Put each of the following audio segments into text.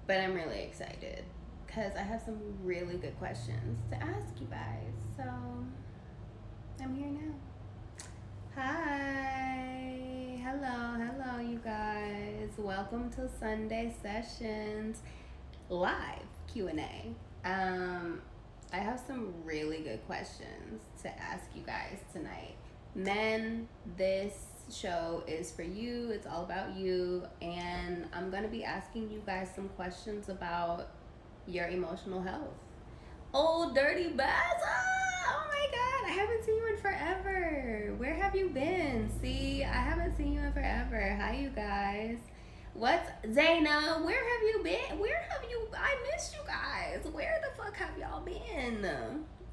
but I'm really excited because I have some really good questions to ask you guys. So I'm here now. Hi, hello, you guys. Welcome to Sunday Sessions live Q&A. I have some really good questions to ask you guys tonight. Men, this show is for you. It's all about you, and I'm gonna be asking you guys some questions about your emotional health. Oh, dirty Baza! Oh my god, I haven't seen you in forever. Where have you been? See, I haven't seen you in forever. Hi, you guys. What's Zaina? Where have you been? I missed you guys. Where the fuck have y'all been?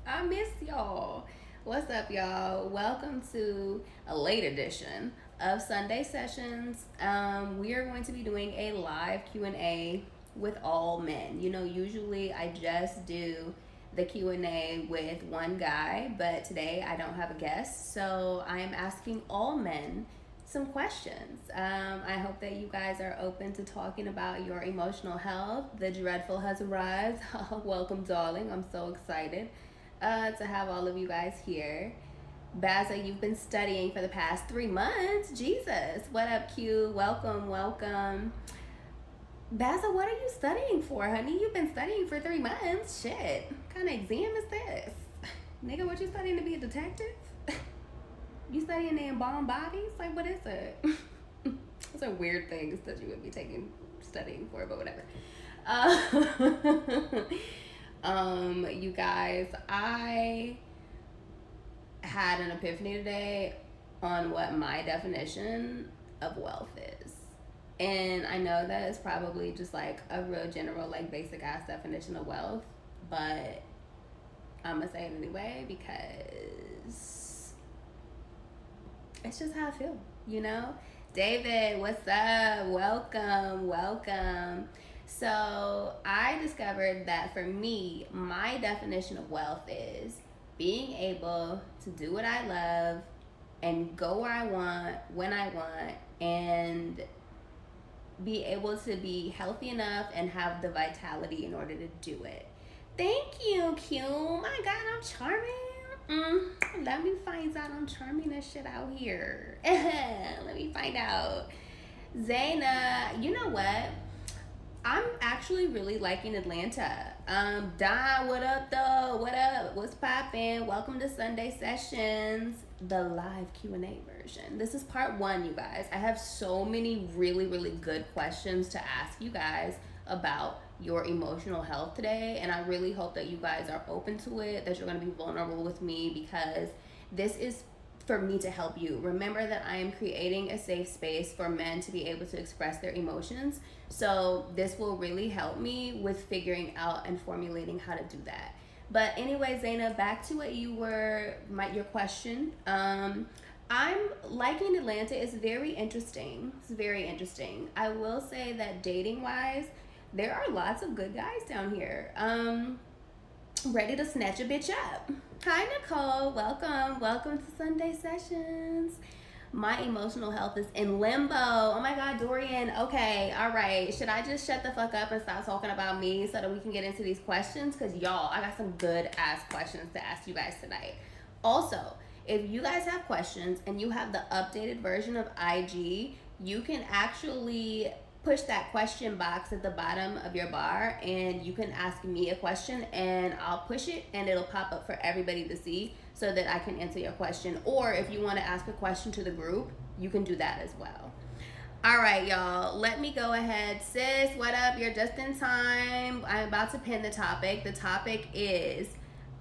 I miss y'all. What's up, y'all? Welcome to a late edition of Sunday Sessions. We are going to be doing a live Q&A with all men. You know, usually I just do the Q&A with one guy, but today I don't have a guest, so I am asking all men some questions. I hope that you guys are open to talking about your emotional health. The dreadful has arrived. Welcome, darling. I'm so excited to have all of you guys here. Baza, you've been studying for the past 3 months. Jesus. What up, Q? Welcome. Baza, what are you studying for, honey? You've been studying for 3 months. Shit. What kind of exam is this? Nigga, what you studying, to be a detective? You studying to embalm bodies? Like, what is it? Those are weird things that you would be studying for, but whatever. You guys, I had an epiphany today on what my definition of wealth is. And I know that it's probably just like a real general, like basic ass definition of wealth, but I'm gonna say it anyway because it's just how I feel, you know? David, what's up? Welcome. So I discovered that for me, my definition of wealth is being able to do what I love and go where I want, when I want, and be able to be healthy enough and have the vitality in order to do it. Thank you, Q. My God, I'm charming. Let me find out I'm charming as shit out here. Let me find out. Zaina, you know what? I'm actually really liking Atlanta. Don, what up though? What up? What's poppin'? Welcome to Sunday Sessions, the live Q&A version. This is part 1, you guys. I have so many really, really good questions to ask you guys about your emotional health today, and I really hope that you guys are open to it, that you're going to be vulnerable with me, because this is for me to help you. Remember that I am creating a safe space for men to be able to express their emotions, so this will really help me with figuring out and formulating how to do that. But anyway, Zaina, back to what your question. I'm liking Atlanta. It's very interesting. I will say that dating wise, there are lots of good guys down here. Ready to snatch a bitch up. Hi, Nicole. Welcome to Sunday Sessions. My emotional health is in limbo. Oh my God, Dorian. Okay, all right. Should I just shut the fuck up and stop talking about me so that we can get into these questions? Because y'all, I got some good ass questions to ask you guys tonight. Also, if you guys have questions and you have the updated version of IG, you can actually push that question box at the bottom of your bar and you can ask me a question and I'll push it and it'll pop up for everybody to see so that I can answer your question. Or if you want to ask a question to the group, you can do that as well. All right, y'all, let me go ahead. Sis, what up? You're just in time. I'm about to pin the topic. The topic is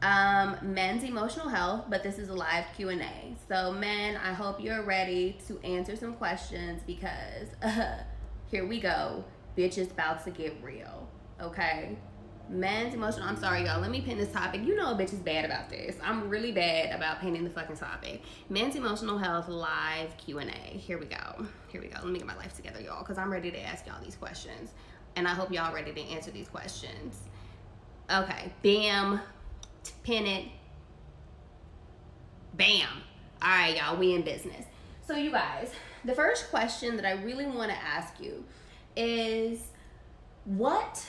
men's emotional health, but this is a live Q&A. So men, I hope you're ready to answer some questions because here we go. Bitch is about to get real, okay? Men's emotional, I'm sorry, y'all. Let me pin this topic. You know a bitch is bad about this. I'm really bad about pinning the fucking topic. Men's emotional health live Q&A. Here we go. Let me get my life together, y'all, because I'm ready to ask y'all these questions. And I hope y'all ready to answer these questions. Okay, bam. Pin it. Bam. All right, y'all, we in business. So you guys, the first question that I really want to ask you is, What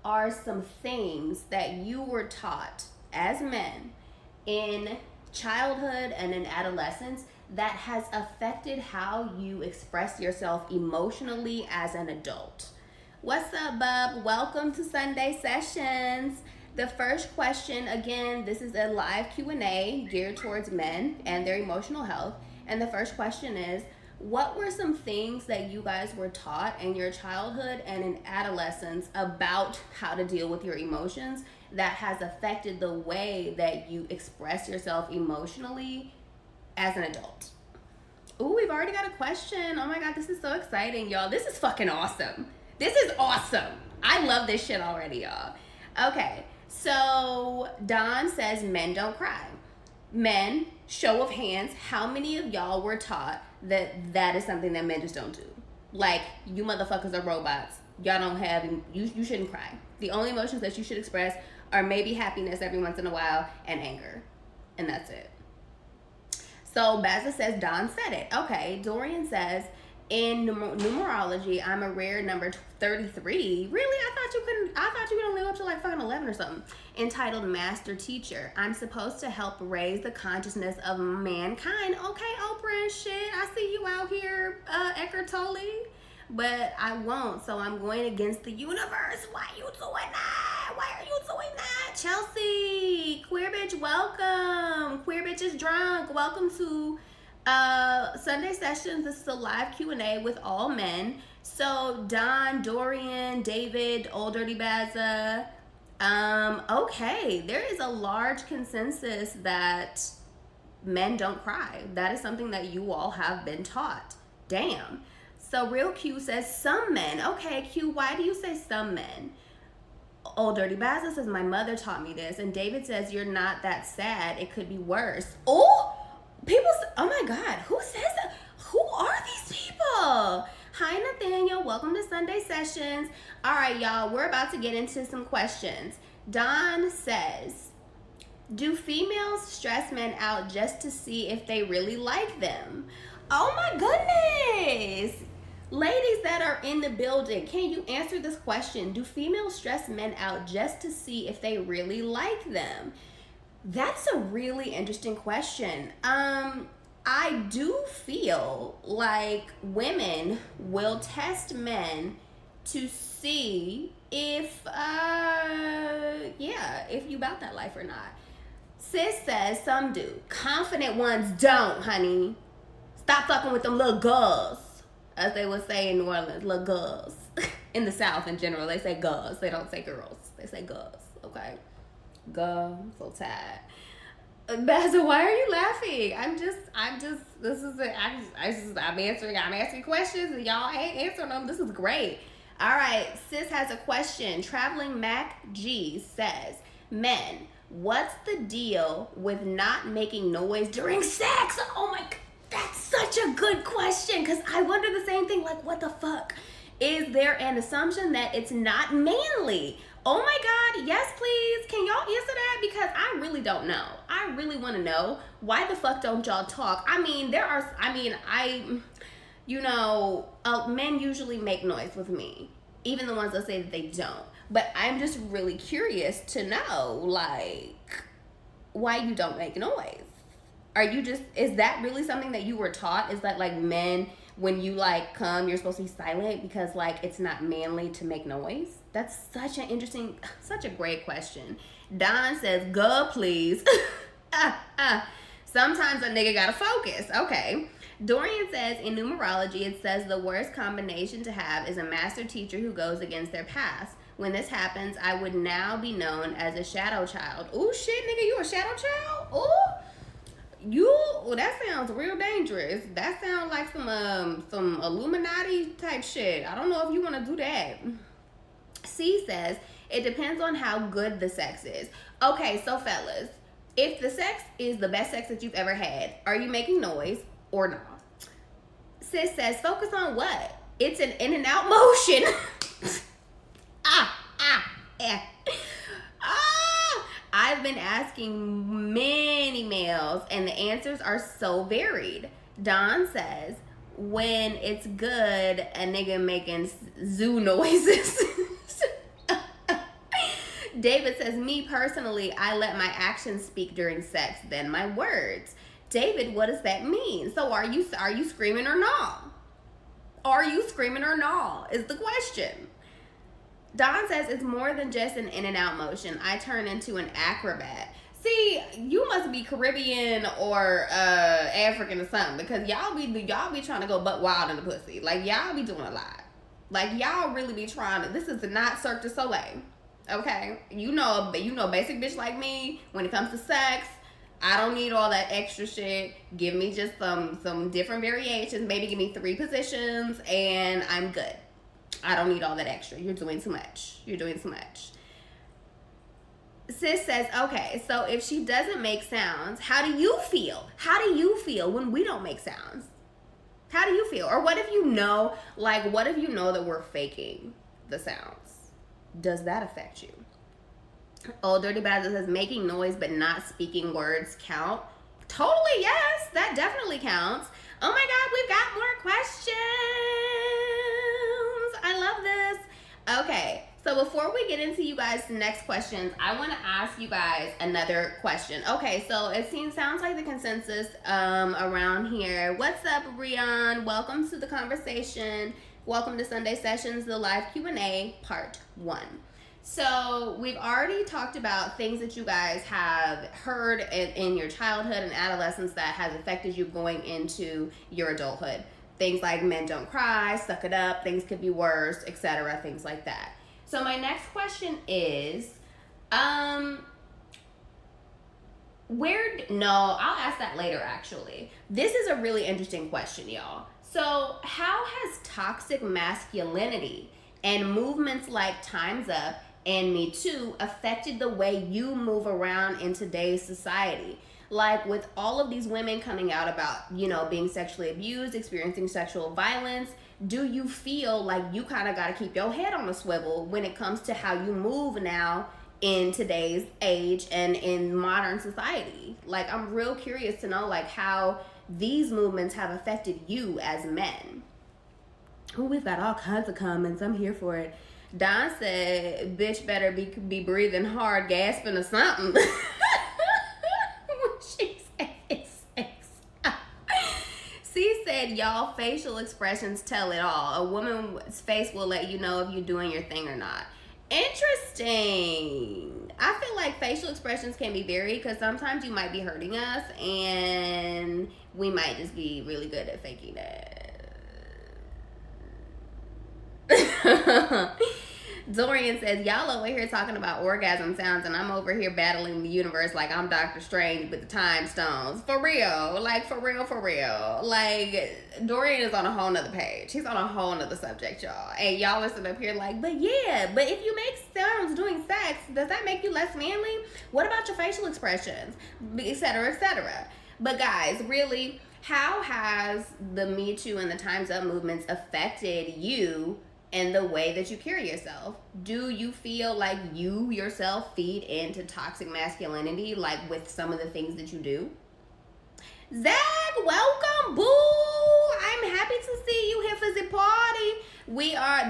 are some things that you were taught as men in childhood and in adolescence that has affected how you express yourself emotionally as an adult? What's up, bub? Welcome to Sunday Sessions. The first question, again, this is a live Q&A geared towards men and their emotional health. And the first question is, what were some things that you guys were taught in your childhood and in adolescence about how to deal with your emotions that has affected the way that you express yourself emotionally as an adult? Ooh, we've already got a question. Oh my God, this is so exciting, y'all. This is fucking awesome. This is awesome. I love this shit already, y'all. Okay, so Don says men don't cry. Men, show of hands, how many of y'all were taught that is something that men just don't do? Like, you motherfuckers are robots. Y'all don't have, you shouldn't cry. The only emotions that you should express are maybe happiness every once in a while and anger. And that's it. So Baza says Don said it. Okay, Dorian says, in numerology, I'm a rare number 33. Really? I thought you could only live up to like fucking 11 or something. Entitled Master Teacher. I'm supposed to help raise the consciousness of mankind. Okay, Oprah and shit. I see you out here, Eckhart Tolle. But I won't, so I'm going against the universe. Why are you doing that? Why are you doing that? Chelsea, queer bitch, welcome. Queer bitch is drunk. Welcome to Sunday Sessions. This is a live Q&A with all men. So Don, Dorian, David, Old Dirty Baza. Okay, there is a large consensus that men don't cry. That is something that you all have been taught. Damn. So Real Q says some men. Okay, Q, why do you say some men? Old Dirty Baza says my mother taught me this. And David says you're not that sad. It could be worse. Oh! People, oh my God, who says that? Who are these people? Hi, Nathaniel. Welcome to Sunday Sessions. All right, y'all, we're about to get into some questions. Don says, do females stress men out just to see if they really like them? Oh my goodness. Ladies that are in the building, can you answer this question? Do females stress men out just to see if they really like them? That's a really interesting question. I do feel like women will test men to see if you about that life or not. Sis says some do. Confident ones don't, honey. Stop fucking with them little girls, as they would say in New Orleans, little girls. In the South in general, they say girls. They don't say girls. They say girls, okay? Girl, I'm so tired. Baza, why are you laughing? I'm answering questions and y'all ain't answering them. This is great. All right, sis has a question. Traveling Mac G says, men, what's the deal with not making noise during sex? Oh my, that's such a good question, because I wonder the same thing. Like, what the fuck? Is there an assumption that it's not manly? Oh my God, yes please. Can y'all answer that? Because I really don't know. I really want to know. Why the fuck don't y'all talk? Men usually make noise with me. Even the ones that say that they don't. But I'm just really curious to know, like, why you don't make noise. Is that really something that you were taught? Is that like men, when you like come, you're supposed to be silent because like it's not manly to make noise? That's such a great question. Don says, go please. Sometimes a nigga gotta focus. Okay. Dorian says, in numerology, it says the worst combination to have is a master teacher who goes against their past. When this happens, I would now be known as a shadow child. Ooh, shit, nigga, you a shadow child? Ooh. That sounds real dangerous. That sounds like some Illuminati type shit. I don't know if you want to do that. C says, it depends on how good the sex is. Okay, so fellas, if the sex is the best sex that you've ever had, are you making noise or not? Sis says, focus on what? It's an in and out motion. I've been asking many males and the answers are so varied. Don says, when it's good, a nigga making zoo noises. So David says, me personally, I let my actions speak during sex than my words. David, what does that mean? So are you screaming or not? Are you screaming or not is the question. Don says, it's more than just an in and out motion. I turn into an acrobat. See, you must be Caribbean or African or something, because y'all be trying to go butt wild in the pussy. Like, y'all be doing a lot. Like, y'all really be trying to. This is not Cirque du Soleil. Okay? You know, basic bitch like me, when it comes to sex, I don't need all that extra shit. Give me just some different variations. Maybe give me 3 positions and I'm good. I don't need all that extra. You're doing too much. You're doing too much. Sis says, okay, so if she doesn't make sounds, how do you feel? How do you feel when we don't make sounds? How do you feel? Or what if you know, that we're faking the sounds? Does that affect you? Oh, Dirty Bastard says, making noise but not speaking words count? Totally, yes. That definitely counts. Oh my God, we've got more questions. I love this. Okay, so before we get into you guys' next questions, I want to ask you guys another question. Okay, so it sounds like the consensus around here. What's up, Rion? Welcome to the conversation. Welcome to Sunday Sessions, the live Q&A, part 1. So we've already talked about things that you guys have heard in your childhood and adolescence that has affected you going into your adulthood. Things like men don't cry, suck it up, things could be worse, etc., things like that. So my next question is, I'll ask that later actually. This is a really interesting question, y'all. So how has toxic masculinity and movements like Time's Up and Me Too affected the way you move around in today's society? Like, with all of these women coming out about, being sexually abused, experiencing sexual violence, do you feel like you kind of got to keep your head on a swivel when it comes to how you move now in today's age and in modern society? Like, I'm real curious to know, like, how these movements have affected you as men. Oh, we've got all kinds of comments. I'm here for it. Don said, bitch better be breathing hard, gasping or something. She said sex. C said, y'all, facial expressions tell it all. A woman's face will let you know if you're doing your thing or not. Interesting. I feel like facial expressions can be varied, because sometimes you might be hurting us and we might just be really good at faking that. Dorian says, y'all over here talking about orgasm sounds and I'm over here battling the universe like I'm Doctor Strange with the time stones. For real. Like, for real. Like, Dorian is on a whole nother page. He's on a whole nother subject, y'all. And y'all are sitting up here like, but if you make sounds doing sex, does that make you less manly? What about your facial expressions? Etc., etc. But guys, really, how has the Me Too and the Time's Up movements affected you and the way that you carry yourself? Do you feel like you yourself feed into toxic masculinity, like with some of the things that you do? Zach, welcome, boo! I'm happy to see you here for the party.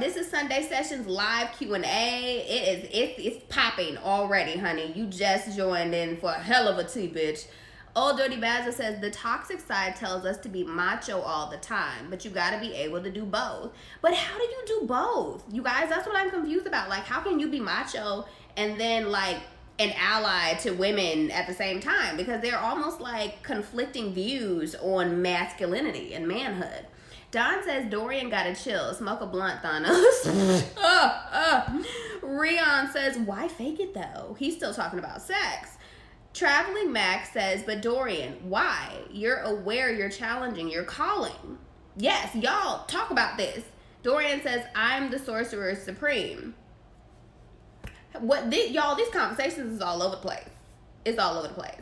This is Sunday Sessions live Q&A. It's popping already, honey. You just joined in for a hell of a tea, bitch. Old Dirty Badger says, the toxic side tells us to be macho all the time, but you got to be able to do both. But how do you do both? You guys, that's what I'm confused about. Like, how can you be macho and then, like, an ally to women at the same time? Because they're almost like conflicting views on masculinity and manhood. Don says, Dorian gotta chill. Smoke a blunt, Thanos. Rion says, why fake it, though? He's still talking about sex. Traveling Max says, but Dorian, why? You're aware you're challenging, you're calling. Yes, y'all, talk about this. Dorian says, I'm the sorcerer supreme. Y'all, these conversations is all over the place. It's all over the place.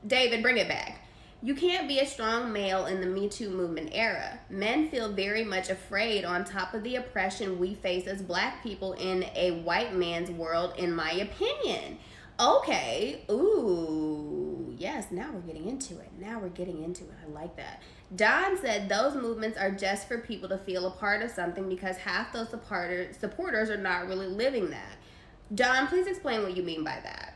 David, bring it back. You can't be a strong male in the Me Too movement era. Men feel very much afraid on top of the oppression we face as black people in a white man's world, in my opinion. Okay. Ooh. Yes, now we're getting into it. I like that. Don said those movements are just for people to feel a part of something because half those supporters are not really living that. Don, please explain what you mean by that.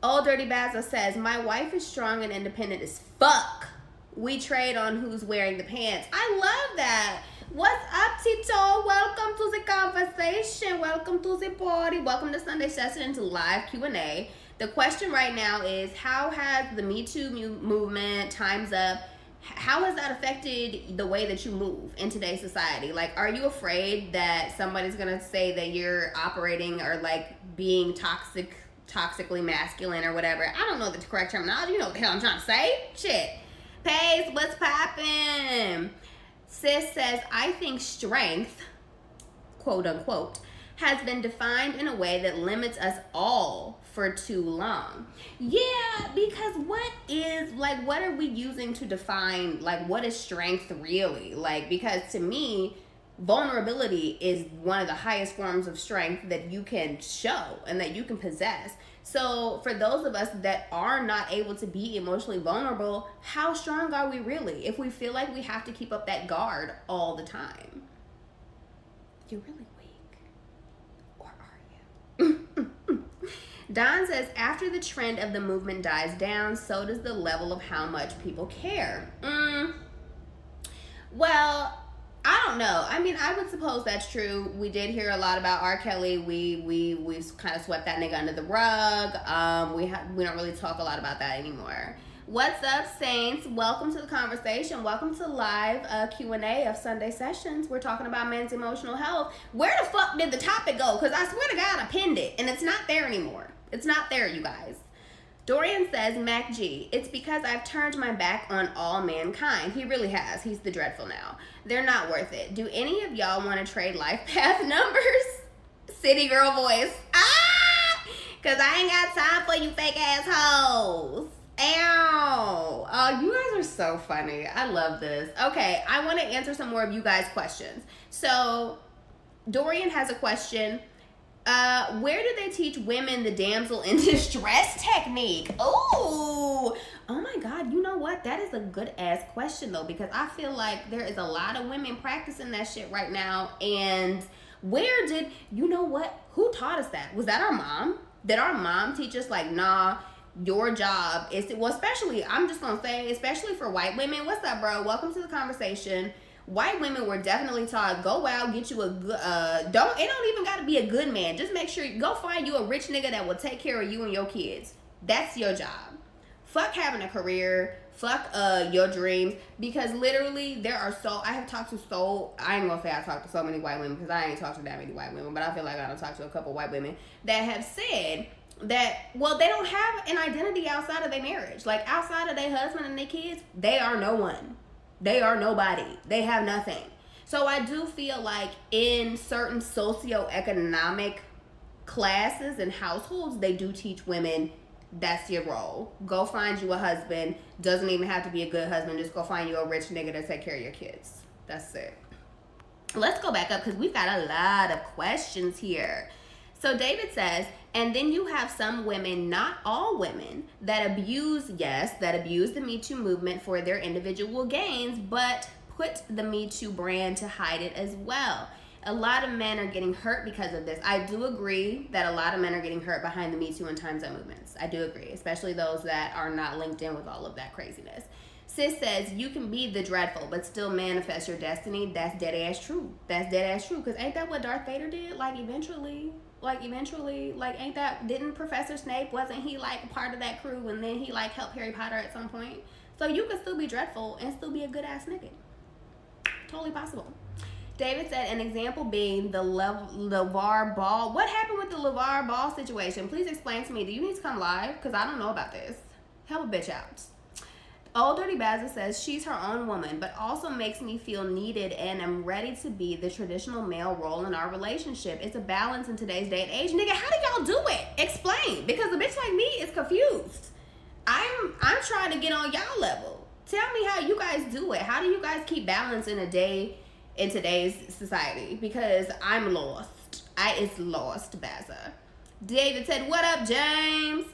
Old Dirty Bazza says, my wife is strong and independent as fuck. We trade on who's wearing the pants. I love that. What's up, Tito? Welcome to the conversation. Welcome to the party. Welcome to Sunday Sessions live Q&A. The question right now is, how has the Me Too movement, Time's Up, how has that affected the way that you move in today's society? Like, are you afraid that somebody's going to say that you're operating or like being toxically masculine or whatever? I don't know the correct terminology. You know what the hell I'm trying to say? Shit. Pace, what's poppin'? Sis says, I think strength, quote unquote, has been defined in a way that limits us all for too long. Yeah, because what are we using to define, like, what is strength really? Like, because to me, vulnerability is one of the highest forms of strength that you can show and that you can possess. So for those of us that are not able to be emotionally vulnerable, how strong are we really if we feel like we have to keep up that guard all the time? You're really weak. Or are you? Don says, after the trend of the movement dies down, so does the level of how much people care. Well, I don't know. I mean, I would suppose that's true. We did hear a lot about R. Kelly. We've kind of swept that nigga under the rug. We don't really talk a lot about that anymore. What's up, Saints? Welcome to the conversation. Welcome to live Q&A of Sunday Sessions. We're talking about men's emotional health. Where the fuck did the topic go? Because I swear to God, I pinned it, and it's not there anymore. It's not there, you guys. Dorian says, Mac G, it's because I've turned my back on all mankind. He really has. He's the dreadful now. They're not worth it. Do any of y'all want to trade life path numbers? City girl voice. Because I ain't got time for you fake assholes. Ow. Oh, you guys are so funny. I love this. Okay, I want to answer some more of you guys' questions. So, Dorian has a question. Where do they teach women the damsel in distress technique? Oh my God, you know what? That is a good ass question though, because I feel like there is a lot of women practicing that shit right now. And you know what? Who taught us that? Was that our mom? Did our mom teach us like, nah, your job is to, well, especially, I'm just gonna say, especially for white women. What's up, bro? Welcome to the conversation. White women were definitely taught, go out, get you a good, it don't even gotta be a good man. Just make sure, go find you a rich nigga that will take care of you and your kids. That's your job. Fuck having a career, fuck your dreams, because literally I have talked to I ain't gonna say I talked to so many white women, because I ain't talked to that many white women, but I feel like I don't talk to a couple white women that have said that, well, they don't have an identity outside of their marriage. Like, outside of their husband and their kids, they are no one. They are nobody. They have nothing. So I do feel like in certain socioeconomic classes and households, they do teach women that's your role. Go find you a husband. Doesn't even have to be a good husband. Just go find you a rich nigga to take care of your kids. That's it. Let's go back up because we've got a lot of questions here. So David says, and then you have some women, not all women, that abuse the Me Too movement for their individual gains, but put the Me Too brand to hide it as well. A lot of men are getting hurt because of this. I do agree that a lot of men are getting hurt behind the Me Too and Time's Up movements. I do agree, especially those that are not linked in with all of that craziness. Sis says, you can be the dreadful, but still manifest your destiny. That's dead ass true. That's dead ass true. Because ain't that what Darth Vader did? Didn't Professor Snape, wasn't he like a part of that crew, and then he like helped Harry Potter at some point? So you can still be dreadful and still be a good ass nigga. Totally possible. David said, an example being the LeVar Ball. What happened with the LeVar Ball situation? Please explain to me. Do you need to come live? Because I don't know about this. Help a bitch out. Old Dirty Bazza says, she's her own woman, but also makes me feel needed and am ready to be the traditional male role in our relationship. It's a balance in today's day and age. Nigga, how do y'all do it? Explain. Because a bitch like me is confused. I'm trying to get on y'all level. Tell me how you guys do it. How do you guys keep balance in today's society? Because I'm lost. It's lost, Bazza. David said, what up, James?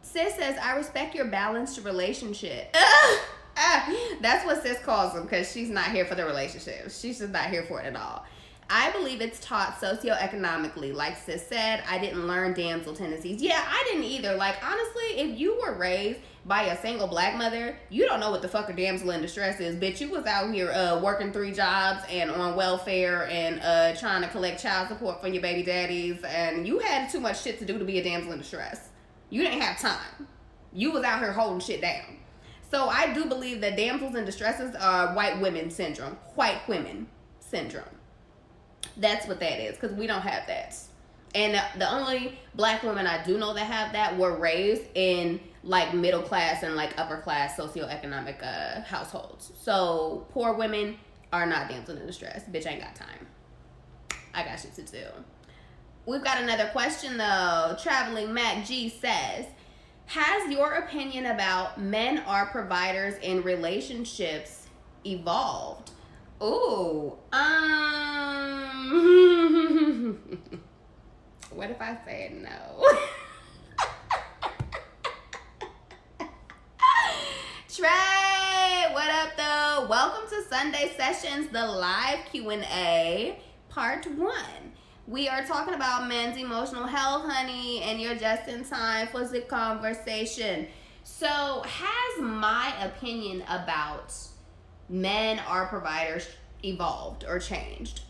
Sis says, I respect your balanced relationship. That's what sis calls them, because she's not here for the relationship. She's just not here for it at all. I believe it's taught socioeconomically. Like sis said, I didn't learn damsel tendencies. Yeah, I didn't either. Like, honestly, if you were raised by a single black mother, you don't know what the fuck a damsel in distress is. Bitch, you was out here working 3 jobs and on welfare and trying to collect child support from your baby daddies, and you had too much shit to do to be a damsel in distress. You didn't have time. You was out here holding shit down. So I do believe that damsels in distresses are white women syndrome. White women syndrome. That's what that is, because we don't have that. And the only black women I do know that have that were raised in like middle class and like upper class socioeconomic households. So poor women are not damsel in distress. Bitch, ain't got time. I got shit to do. We've got another question though. Traveling Mac G says, has your opinion about men are providers in relationships evolved? Ooh, what if I say no? Trey, what up though? Welcome to Sunday Sessions, the live Q&A, part 1. We are talking about men's emotional health, honey, and you're just in time for the conversation. So, has my opinion about men are providers evolved or changed?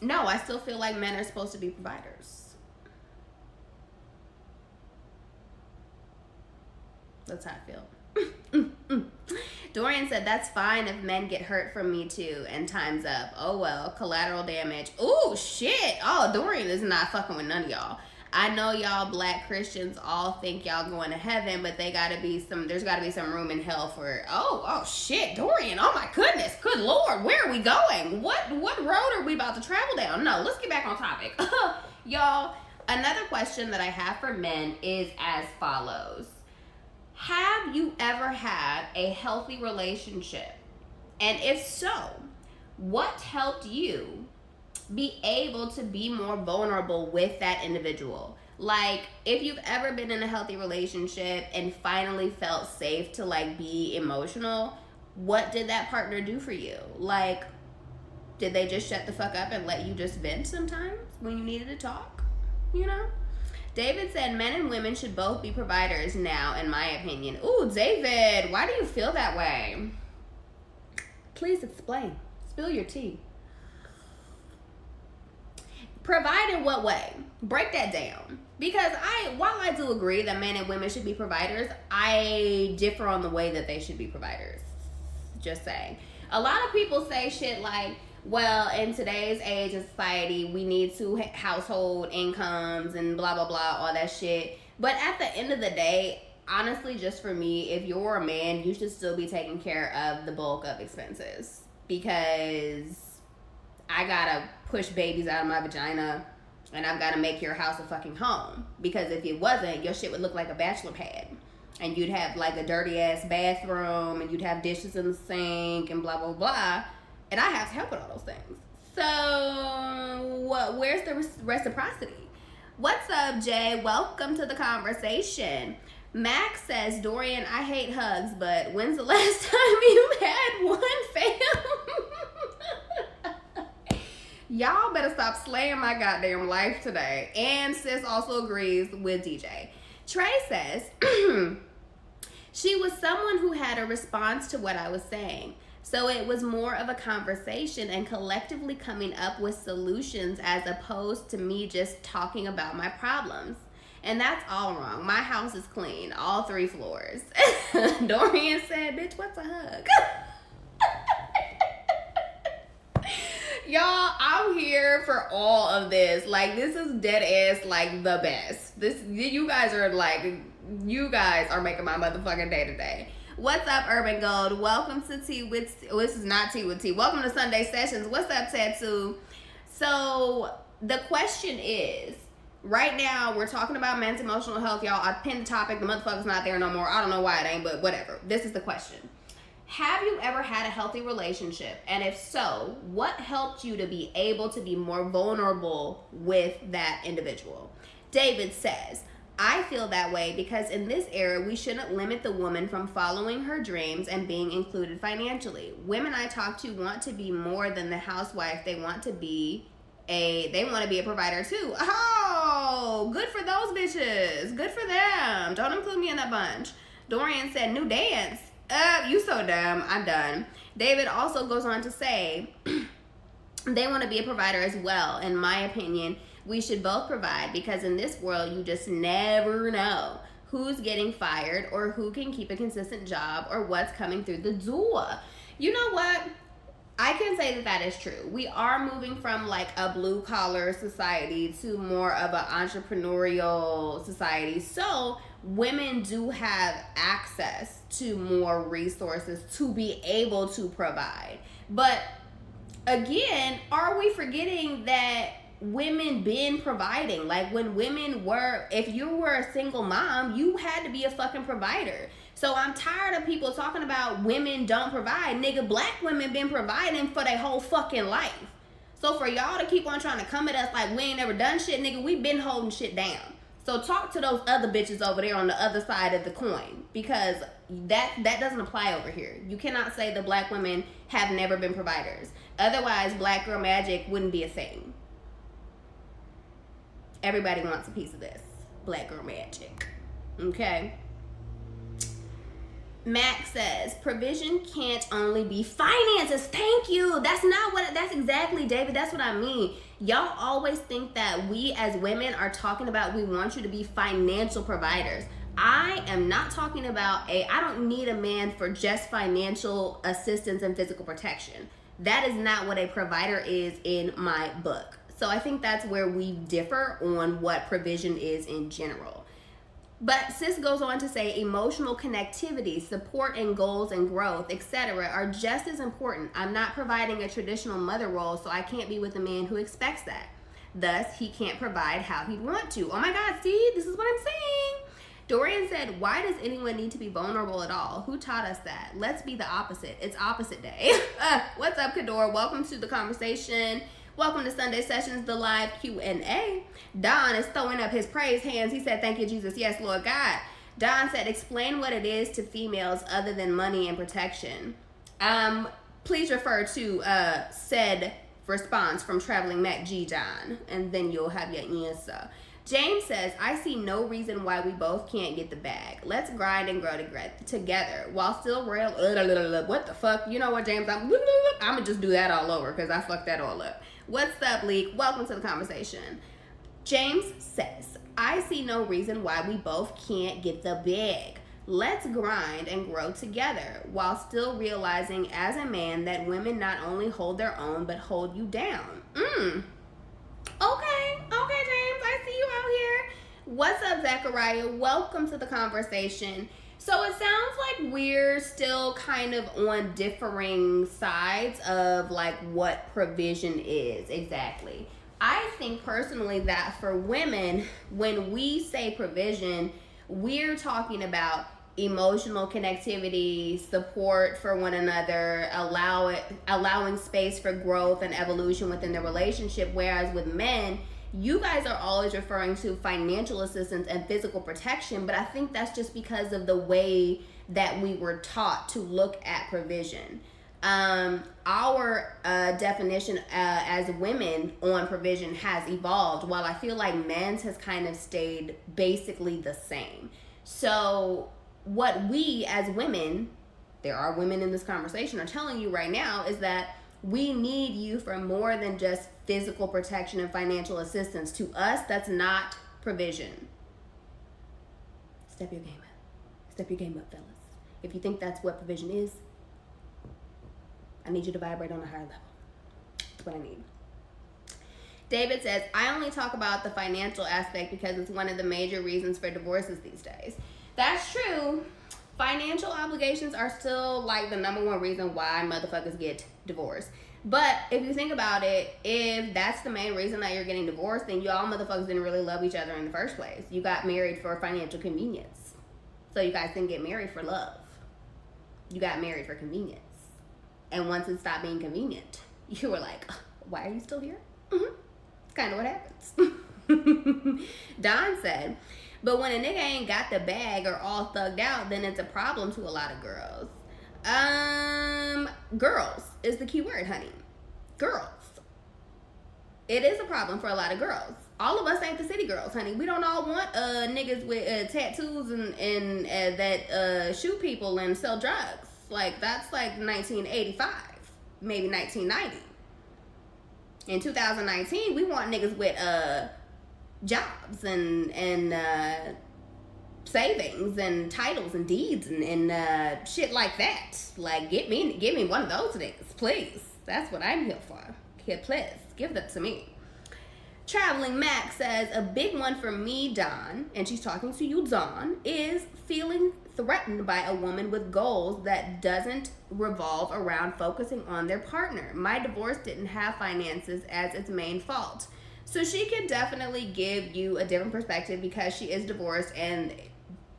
No, I still feel like men are supposed to be providers. That's how I feel. Dorian said, that's fine if men get hurt from me too, and time's up. Oh well, collateral damage. Ooh, shit. Oh, Dorian is not fucking with none of y'all. I know y'all black Christians all think y'all going to heaven, but there's gotta be some room in hell for, oh shit, Dorian, oh my goodness, good Lord, where are we going? What road are we about to travel down? No, let's get back on topic. Y'all, another question that I have for men is as follows. Have you ever had a healthy relationship? And if so, what helped you be able to be more vulnerable with that individual? Like, if you've ever been in a healthy relationship and finally felt safe to like be emotional, what did that partner do for you? Like, did they just shut the fuck up and let you just vent sometimes when you needed to talk? You know? David said men and women should both be providers now, in my opinion. Ooh, David, why do you feel that way? Please explain. Spill your tea. Provide in what way? Break that down. Because while I do agree that men and women should be providers, I differ on the way that they should be providers. Just saying. A lot of people say shit like, well, in today's age of society, we need 2 household incomes and blah, blah, blah, all that shit. But at the end of the day, honestly, just for me, if you're a man, you should still be taking care of the bulk of expenses. Because I gotta push babies out of my vagina and I've gotta make your house a fucking home. Because if it wasn't, your shit would look like a bachelor pad. And you'd have like a dirty ass bathroom and you'd have dishes in the sink and blah, blah, blah. And I have to help with all those things. So, where's the reciprocity? What's up, Jay? Welcome to the conversation. Max says, Dorian, I hate hugs, but when's the last time you had one, fam? Y'all better stop slaying my goddamn life today. And sis also agrees with DJ. Trey says, she was someone who had a response to what I was saying. So it was more of a conversation and collectively coming up with solutions as opposed to me just talking about my problems. And that's all wrong. My house is clean, all 3 floors. Dorian said, bitch, what's a hug? Y'all, I'm here for all of this. Like, this is dead ass, like, the best. You guys are making my motherfucking day today. What's up, Urban Gold? Welcome to Tea with... Oh, this is not Tea with Tea. Welcome to Sunday Sessions. What's up, Tattoo? So, the question is, right now, we're talking about men's emotional health, y'all. I pinned the topic. The motherfucker's not there no more. I don't know why it ain't, but whatever. This is the question. Have you ever had a healthy relationship? And if so, what helped you to be able to be more vulnerable with that individual? David says, I feel that way because in this era, we shouldn't limit the woman from following her dreams and being included financially. Women I talk to want to be more than the housewife. They want to be a provider too. Oh, good for those bitches. Good for them. Don't include me in that bunch. Dorian said, new dance. You so dumb. I'm done. David also goes on to say, they want to be a provider as well. In my opinion, we should both provide because in this world, you just never know who's getting fired or who can keep a consistent job or what's coming through the door. You know what? I can say that is true. We are moving from like a blue collar society to more of an entrepreneurial society. So women do have access to more resources to be able to provide. But again, are we forgetting that women been providing? Like when women were, if you were a single mom, you had to be a fucking provider. So I'm tired of people talking about women don't provide. Nigga, black women been providing for their whole fucking life. So for y'all to keep on trying to come at us like we ain't never done shit, nigga, we been holding shit down. So talk to those other bitches over there on the other side of the coin, because that doesn't apply over here. You cannot say the black women have never been providers. Otherwise, black girl magic wouldn't be a thing. Everybody wants a piece of this black girl magic. Okay? Max says, provision can't only be finances. Thank you. That's exactly, David. That's what I mean. Y'all always think that we as women are talking about we want you to be financial providers. I am not talking about I don't need a man for just financial assistance and physical protection. That is not what a provider is in my book. So I think that's where we differ on what provision is in general. But sis goes on to say emotional connectivity, support and goals and growth, etc. are just as important. I'm not providing a traditional mother role, so I can't be with a man who expects that. Thus, he can't provide how he'd want to. Oh my God, see, this is what I'm saying. Dorian said, why does anyone need to be vulnerable at all? Who taught us that? Let's be the opposite. It's opposite day. What's up, Kador? Welcome to the conversation. Welcome to Sunday Sessions, the live Q&A. Don is throwing up his praise hands. He said, thank you, Jesus. Yes, Lord God. Don said, explain what it is to females other than money and protection. Please refer to said response from Traveling Mac G. Don, and then you'll have your answer. James says, I see no reason why we both can't get the bag. Let's grind and grow together while still real. What the fuck? You know what, James? I'm going to just do that all over because I fucked that all up. What's up, Leek? Welcome to the conversation. James says, I see no reason why we both can't get the bag. Let's grind and grow together while still realizing as a man that women not only hold their own but hold you down. Okay, James, I see you out here. What's up, Zachariah? Welcome to the conversation. So it sounds like we're still kind of on differing sides of like what provision is exactly. I think personally that for women, when we say provision, we're talking about emotional connectivity, support for one another, allowing space for growth and evolution within the relationship. Whereas with men, you guys are always referring to financial assistance and physical protection, but I think that's just because of the way that we were taught to look at provision. Our definition as women on provision has evolved, while I feel like men's has kind of stayed basically the same. So what we as women, there are women in this conversation, are telling you right now is that we need you for more than just physical protection and financial assistance. To us, that's not provision. Step your game up. Step your game up, fellas. If you think that's what provision is, I need you to vibrate on a higher level. That's what I need. David says, I only talk about the financial aspect because it's one of the major reasons for divorces these days. That's true. Financial obligations are still like the number one reason why motherfuckers get divorced. But if you think about it, if that's the main reason that you're getting divorced, then y'all motherfuckers didn't really love each other in the first place. You got married for financial convenience. So you guys didn't get married for love. You got married for convenience. And once it stopped being convenient, you were like, why are you still here? It's kind of what happens. Don said, But when a nigga ain't got the bag or all thugged out, then it's a problem to a lot of girls. Girls is the key word, honey. Girls. It is a problem for a lot of girls. All of us ain't the city girls, honey. We don't all want niggas with tattoos and that shoot people and sell drugs. Like, that's like 1985, maybe 1990. In 2019, we want niggas with jobs and savings and titles and deeds and shit like that. Like, give me one of those niggas, please. That's what I'm here for. Here, please, give that to me. Traveling Mac says, a big one for me, Don, and she's talking to you, Don, is feeling threatened by a woman with goals that doesn't revolve around focusing on their partner. My divorce didn't have finances as its main fault. So she can definitely give you a different perspective because she is divorced and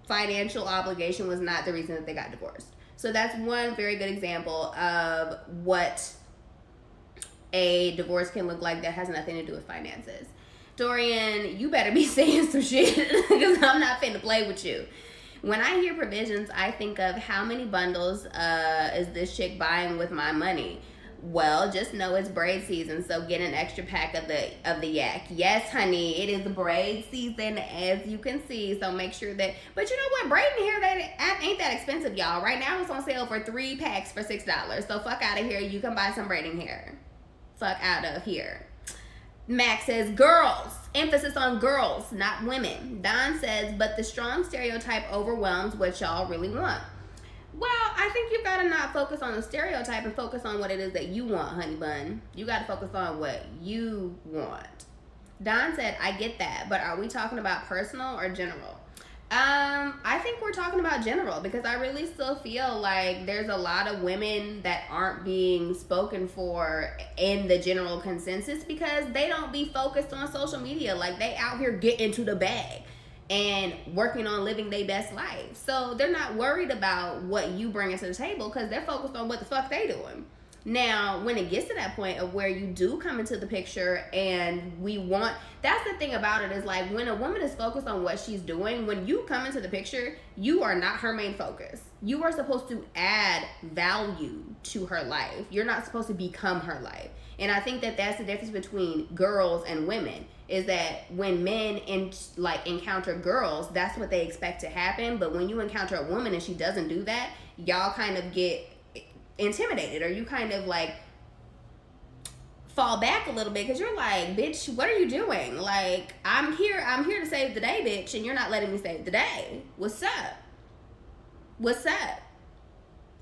financial obligation was not the reason that they got divorced. So that's one very good example of what a divorce can look like that has nothing to do with finances. Dorian, you better be saying some shit because I'm not finna play with you. When I hear provisions, I think of how many bundles is this chick buying with my money? Well, just know it's braid season, so get an extra pack of the yak. Yes, honey, it is braid season, as you can see, so make sure that, but you know what, braiding hair that ain't that expensive, y'all. Right now it's on sale for 3 packs for $6, so fuck out of here. You can buy some braiding hair. Fuck out of here. Max says, girls. Emphasis on girls, not women. Don says, but the strong stereotype overwhelms what y'all really want. Well, I think you've got to not focus on the stereotype and focus on what it is that you want, honey bun. You got to focus on what you want. Don said, I get that, but are we talking about personal or general? I think we're talking about general because I really still feel like there's a lot of women that aren't being spoken for in the general consensus because they don't be focused on social media. Like, they out here getting to the bag and working on living their best life. So they're not worried about what you bring to the table because they're focused on what the fuck they doing. Now, when it gets to that point of where you do come into the picture and that's the thing about it is like when a woman is focused on what she's doing, when you come into the picture, you are not her main focus. You are supposed to add value to her life. You're not supposed to become her life. And I think that that's the difference between girls and women is that when men encounter girls, that's what they expect to happen. But when you encounter a woman and she doesn't do that, y'all kind of get intimidated or you kind of like fall back a little bit because you're like, bitch, what are you doing? Like, I'm here to save the day, bitch, and you're not letting me save the day. What's up?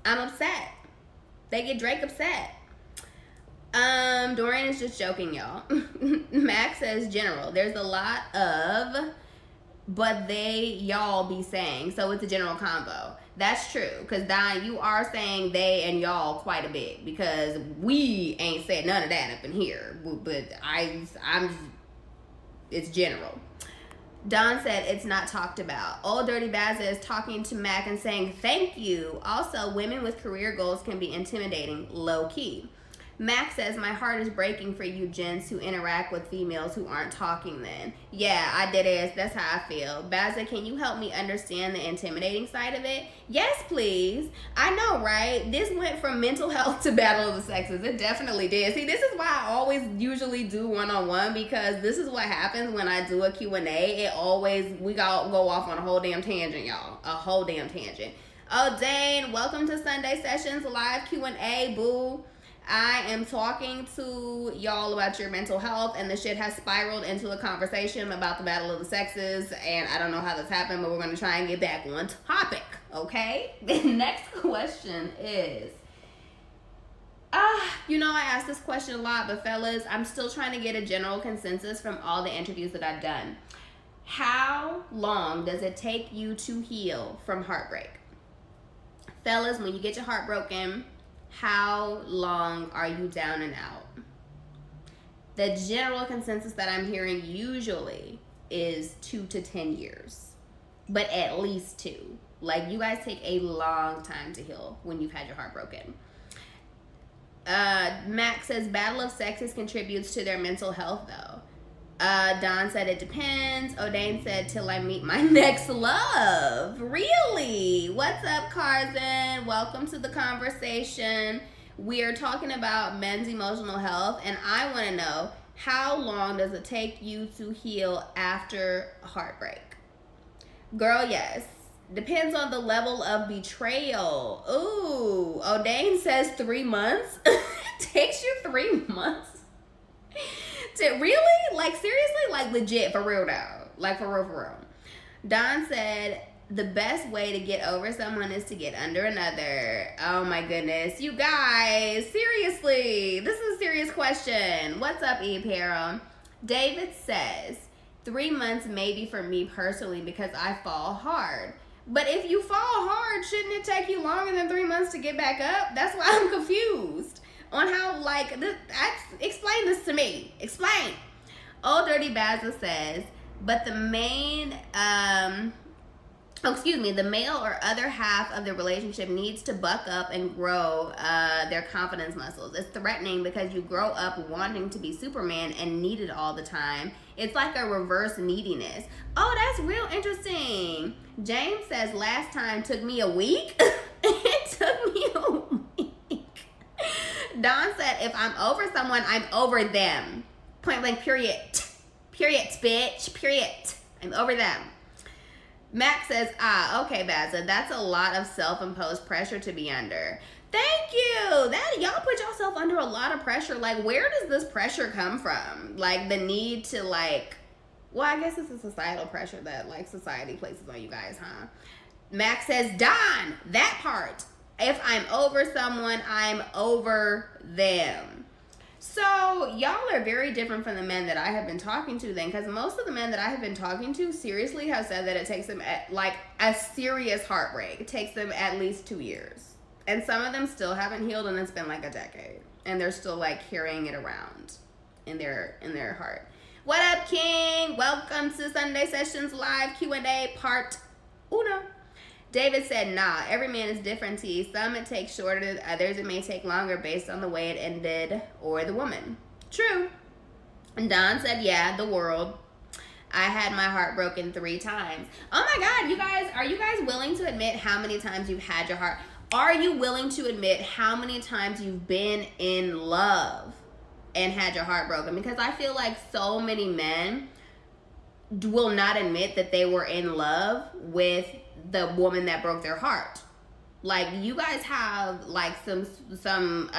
I'm upset. They get Drake upset. Dorian is just joking, y'all. Max says general. There's a lot of but y'all be saying, so it's a general convo. That's true, because Don, you are saying they and y'all quite a bit, because we ain't said none of that up in here, but it's general. Don said it's not talked about. Old Dirty Bazza is talking to Mac and saying thank you. Also, women with career goals can be intimidating, low key. Mac says, my heart is breaking for you gents who interact with females who aren't talking then. Yeah, I did it. That's how I feel. Bazza, can you help me understand the intimidating side of it? Yes, please. I know, right? This went from mental health to battle of the sexes. It definitely did. See, this is why I always usually do one-on-one, because this is what happens when I do a Q&A. We go off on a whole damn tangent, y'all. A whole damn tangent. Oh, Dane, welcome to Sunday Sessions live Q&A, boo. I am talking to y'all about your mental health, and the shit has spiraled into a conversation about the battle of the sexes, and I don't know how this happened, but we're going to try and get back on topic, okay? The next question is, I ask this question a lot, but fellas, I'm still trying to get a general consensus from all the interviews that I've done. How long does it take you to heal from heartbreak? Fellas, when you get your heart broken, how long are you down and out? The general consensus that I'm hearing usually is 2 to 10 years, but at least 2. Like, you guys take a long time to heal when you've had your heart broken. Max says battle of sexes contributes to their mental health though. Don said it depends. O'Dane said till I meet my next love. Really? What's up, Carson? Welcome to the conversation. We are talking about men's emotional health, and I want to know, how long does it take you to heal after heartbreak? Girl, yes. Depends on the level of betrayal. Ooh, O'Dane says 3 months. It takes you 3 months? Really? Like, seriously? Like, legit, for real now. Like, for real. Don said, the best way to get over someone is to get under another. Oh, my goodness. You guys, seriously. This is a serious question. What's up, E. Peril? David says, 3 months maybe for me personally because I fall hard. But if you fall hard, shouldn't it take you longer than 3 months to get back up? That's why I'm confused on how, like, explain this to me. Explain. Old Dirty Bazza says, but the male or other half of the relationship needs to buck up and grow their confidence muscles. It's threatening because you grow up wanting to be Superman and needed all the time. It's like a reverse neediness. Oh, that's real interesting. James says, last time took me a week. It took me a week. Don said, if I'm over someone, I'm over them. Point blank, period. Period, bitch. Period. I'm over them. Max says, okay, Bazza, that's a lot of self-imposed pressure to be under. Thank you. Y'all put yourself under a lot of pressure. Like, where does this pressure come from? Like, the need to, like, well, I guess it's a societal pressure that, like, society places on you guys, huh? Max says, Don, that part. If I'm over someone, I'm over them. So, y'all are very different from the men that I have been talking to then, because most of the men that I have been talking to seriously have said that it takes them, like, a serious heartbreak. It takes them at least 2 years. And some of them still haven't healed, and it's been, like, a decade. And they're still, like, carrying it around in their heart. What up, King? Welcome to Sunday Sessions Live Q&A Part 1. David said, nah, every man is different, T. Some it takes shorter, others it may take longer based on the way it ended or the woman. True. And Don said, yeah, the world. I had my heart broken 3 times. Oh my God, you guys, are you guys willing to admit how many times you've had your heart? Are you willing to admit how many times you've been in love and had your heart broken? Because I feel like so many men will not admit that they were in love with the woman that broke their heart. Like, you guys have, like, some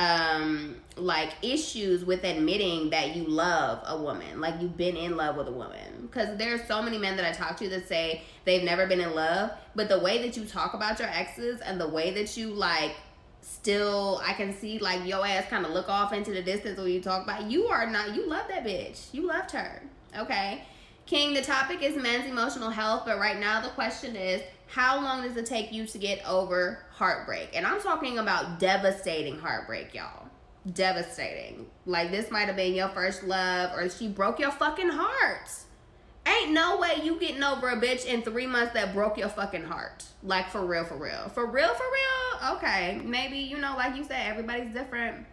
like, issues with admitting that you love a woman. Like, you've been in love with a woman. Because there's so many men that I talk to that say they've never been in love. But the way that you talk about your exes and the way that you, like, still, I can see, like, your ass kind of look off into the distance when you talk about, you love that bitch. You loved her. Okay? King, the topic is men's emotional health, but right now the question is, how long does it take you to get over heartbreak? And I'm talking about devastating heartbreak, y'all. Devastating. Like, this might have been your first love, or she broke your fucking heart. Ain't no way you getting over a bitch in 3 months that broke your fucking heart. Like, for real, for real. For real, for real? Okay. Maybe, you know, like you said, everybody's different.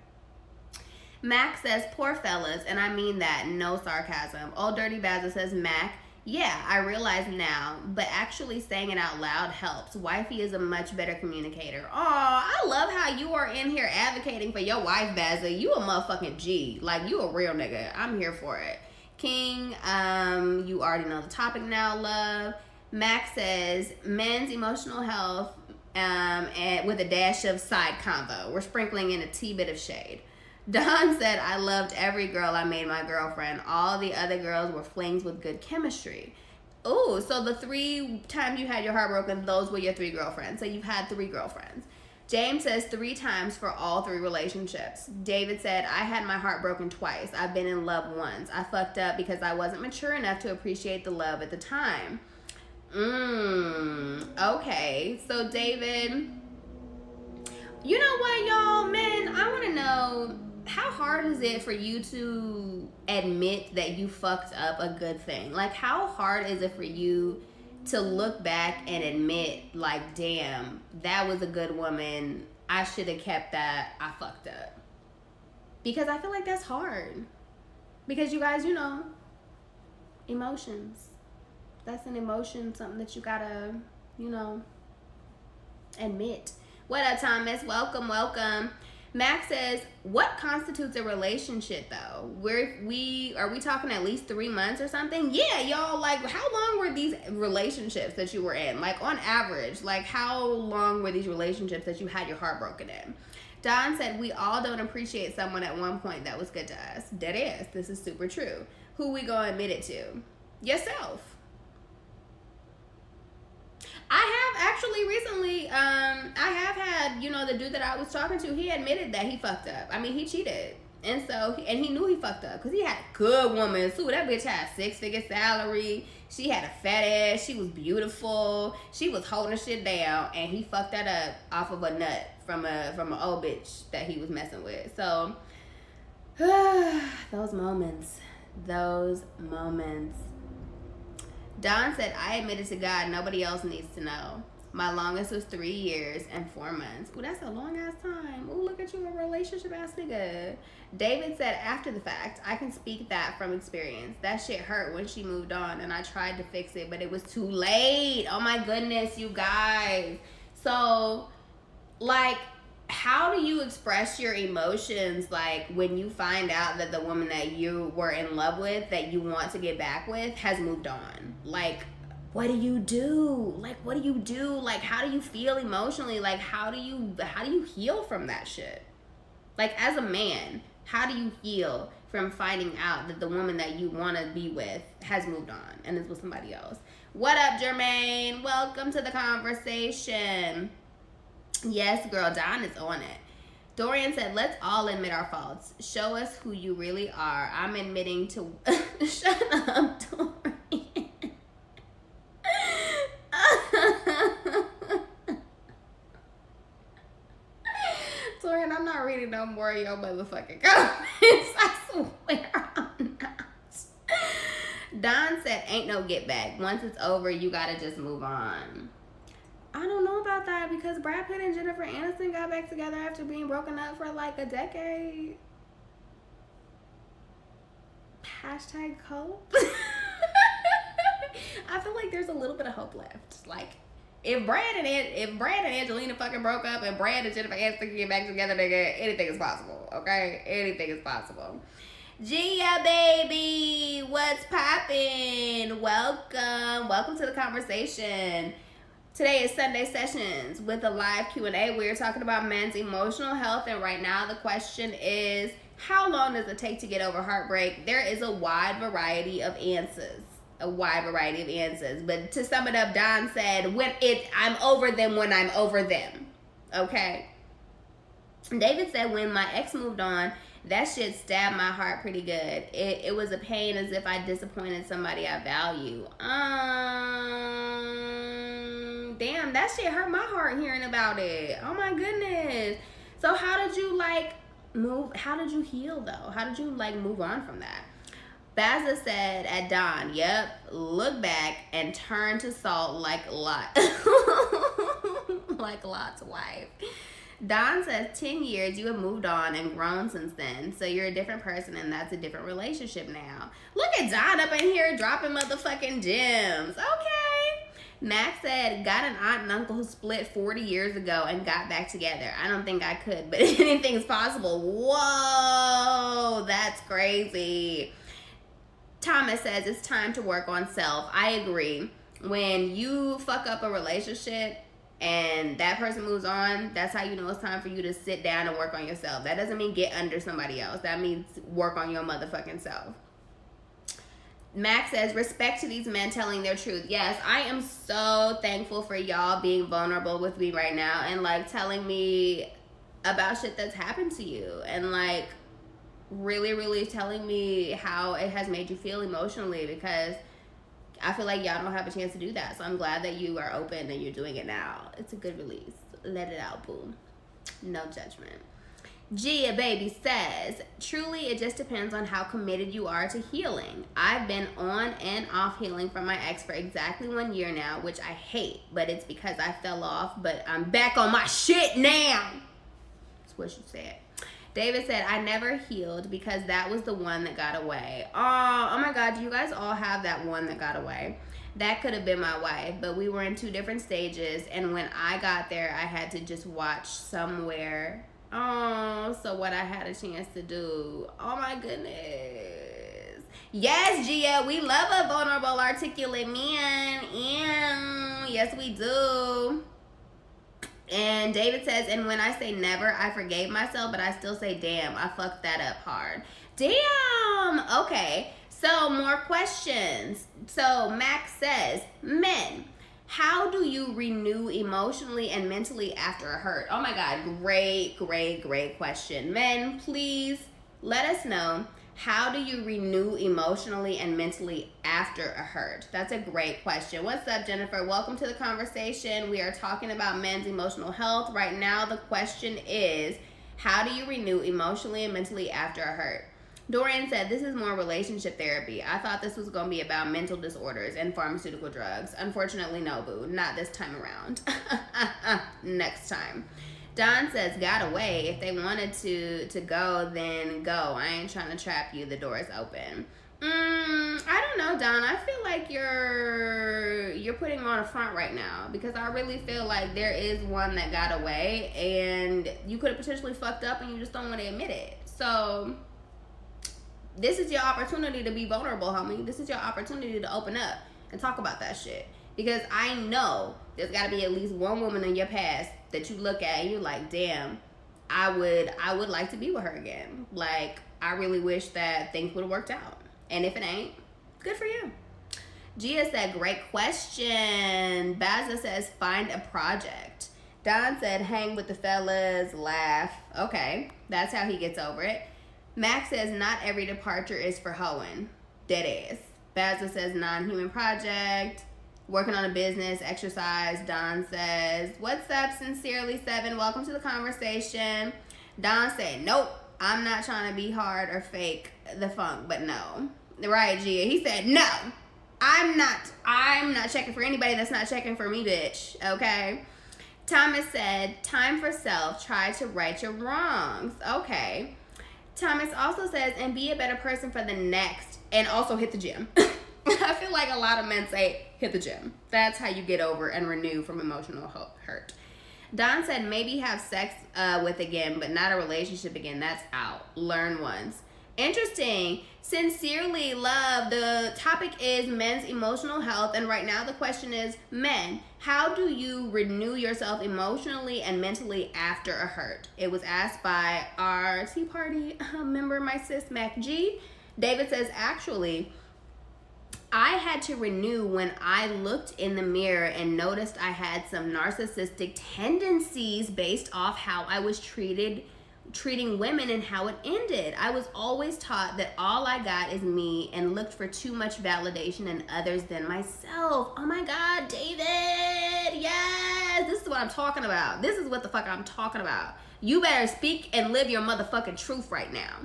Mac says, poor fellas, and I mean that, no sarcasm. Old Dirty Bazza says, Mac, yeah, I realize now, but actually saying it out loud helps. Wifey is a much better communicator. Aw, I love how you are in here advocating for your wife, Bazza. You a motherfucking G. Like, you a real nigga. I'm here for it. King, you already know the topic now, love. Mac says, men's emotional health, and with a dash of side convo. We're sprinkling in a bit of shade. Don said, I loved every girl I made my girlfriend. All the other girls were flings with good chemistry. Ooh, so the 3 times you had your heart broken, those were your 3 girlfriends. So you've had 3 girlfriends. James says 3 times for all 3 relationships. David said, I had my heart broken twice. I've been in love once. I fucked up because I wasn't mature enough to appreciate the love at the time. Okay. So David, you know what, y'all? Men, I want to know, how hard is it for you to admit that you fucked up a good thing? Like, how hard is it for you to look back and admit, like, damn, that was a good woman. I should have kept that. I fucked up. Because I feel like that's hard. Because you guys, you know, Emotions. That's an emotion, something that you gotta, admit. What up, Thomas? Welcome, welcome. Max says, what constitutes a relationship though? Are we talking at least 3 months or something? Yeah, y'all, like how long were these relationships that you were in? Like on average, like how long were these relationships that you had your heart broken in? Don said, we all don't appreciate someone at one point that was good to us. Dead ass. This is super true. Who we gonna admit it to? Yourself. I have actually recently, I have had, the dude that I was talking to, he admitted that he fucked up. I mean, he cheated. And so, and he knew he fucked up because he had a good woman too. That bitch had a 6-figure salary. She had a fat ass. She was beautiful. She was holding shit down, and he fucked that up off of a nut from an old bitch that he was messing with. So, those moments. Don said, I admitted to God, nobody else needs to know. My longest was 3 years and 4 months. Ooh, that's a long ass time. Ooh, look at you, a relationship ass nigga. David said, after the fact, I can speak that from experience. That shit hurt when she moved on, and I tried to fix it, but it was too late. Oh my goodness, you guys. So, like, how do you express your emotions, like, when you find out that the woman that you were in love with, that you want to get back with, has moved on? Like, what do you do? Like, what do you do? Like, how do you feel emotionally? Like, how do you heal from that shit? Like, as a man, how do you heal from finding out that the woman that you want to be with has moved on and is with somebody else? What up, Jermaine? Welcome to the conversation. Yes, girl, Don is on it. Dorian said, let's all admit our faults. Show us who you really are. I'm admitting to... Shut up, Dorian. Dorian, I'm not reading no more of your motherfucking comments. I swear I'm not. Don said, ain't no get back. Once it's over, you gotta just move on. I don't know about that because Brad Pitt and Jennifer Aniston got back together after being broken up for like a decade. Hashtag hope. I feel like there's a little bit of hope left. Like, if Brad and Angelina fucking broke up and Brad and Jennifer Aniston can get back together, nigga, anything is possible, okay? Anything is possible. Gia, baby, what's poppin'? Welcome to the conversation. Today is Sunday Sessions with a live Q&A. We're talking about men's emotional health, and right now the question is, how long does it take to get over heartbreak? There is a wide variety of answers. But to sum it up, Don said, I'm over them when I'm over them. Okay? David said, when my ex moved on, that shit stabbed my heart pretty good. It was a pain as if I disappointed somebody I value. Damn, that shit hurt my heart hearing about it. Oh my goodness. So how did you how did you heal though? How did you move on from that? Bazza said at Don, yep, look back and turn to salt like Lot. Like Lot's wife. Don says 10 years, you have moved on and grown since then. So you're a different person and that's a different relationship now. Look at Don up in here dropping motherfucking gems. Okay. Max said, got an aunt and uncle who split 40 years ago and got back together. I don't think I could, but anything's possible. Whoa, that's crazy. Thomas says, it's time to work on self. I agree. When you fuck up a relationship and that person moves on, that's how you know it's time for you to sit down and work on yourself. That doesn't mean get under somebody else. That means work on your motherfucking self. Max says, respect to these men telling their truth. Yes, I am so thankful for y'all being vulnerable with me right now and telling me about shit that's happened to you and really, really telling me how it has made you feel emotionally, because I feel like y'all don't have a chance to do that. So I'm glad that you are open and you're doing it now. It's a good release. Let it out, boo. No judgment. Gia baby says, truly it just depends on how committed you are to healing. I've been on and off healing from my ex for exactly 1 year now, which I hate, but it's because I fell off, but I'm back on my shit now. That's what she said. David said, I never healed because that was the one that got away. Oh my God, do you guys all have that one that got away? That could have been my wife, but we were in 2 different stages, and when I got there, I had to just watch somewhere. Oh, so what I had a chance to do. Oh my goodness. Yes, Gia, we love a vulnerable, articulate man. Yes, we do. And David says, and when I say never, I forgave myself, but I still say, damn, I fucked that up hard. Damn. Okay. So more questions. So Max says, men, how do you renew emotionally and mentally after a hurt? Oh my God, great question. Men, please let us know, how do you renew emotionally and mentally after a hurt? That's a great question. What's up, Jennifer? Welcome to the conversation. We are talking about men's emotional health. Right now, the question is, how do you renew emotionally and mentally after a hurt? Dorian said, this is more relationship therapy. I thought this was going to be about mental disorders and pharmaceutical drugs. Unfortunately, no, boo. Not this time around. Next time. Don says, got away. If they wanted to go, then go. I ain't trying to trap you. The door is open. I don't know, Don. I feel like you're putting on a front right now, because I really feel like there is one that got away, and you could have potentially fucked up and you just don't want to admit it. So this is your opportunity to be vulnerable, homie. This is your opportunity to open up and talk about that shit. Because I know there's got to be at least one woman in your past that you look at and you're like, damn, I would like to be with her again. Like, I really wish that things would have worked out. And if it ain't, good for you. Gia said, great question. Baza says, find a project. Don said, hang with the fellas, laugh. Okay, that's how he gets over it. Max says, not every departure is for hoeing. Dead ass. Basil says, non-human project. Working on a business, exercise. Don says, what's up, sincerely 7? Welcome to the conversation. Don said, nope, I'm not trying to be hard or fake the funk, but no. Right, Gia. He said, no, I'm not checking for anybody that's not checking for me, bitch. Okay. Thomas said, time for self. Try to right your wrongs. Okay. Thomas also says, and be a better person for the next, and also hit the gym. I feel like a lot of men say, hit the gym. That's how you get over and renew from emotional hurt. Don said, maybe have sex with again, but not a relationship again. That's out. Learn once. Interesting. Sincerely love. The topic is men's emotional health, and right now the question is, men, how do you renew yourself emotionally and mentally after a hurt? It was asked by our Tea Party member, my sis Mac G. David says, actually, I had to renew when I looked in the mirror and noticed I had some narcissistic tendencies based off how I was treating women and how it ended. I was always taught that all I got is me and looked for too much validation in others than myself. Oh my God, David. Yes, this is what I'm talking about. This is what the fuck I'm talking about. You better speak and live your motherfucking truth right now.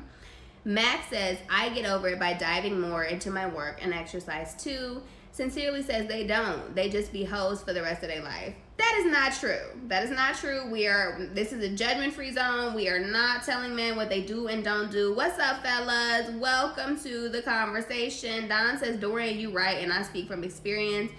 Max says, I get over it by diving more into my work and exercise too. Sincerely says they don't. They just be hoes for the rest of their life. That is not true. That is not true. This is a judgment-free zone. We are not telling men what they do and don't do. What's up, fellas? Welcome to the conversation. Don says, Dorian, you right, and I speak from experience.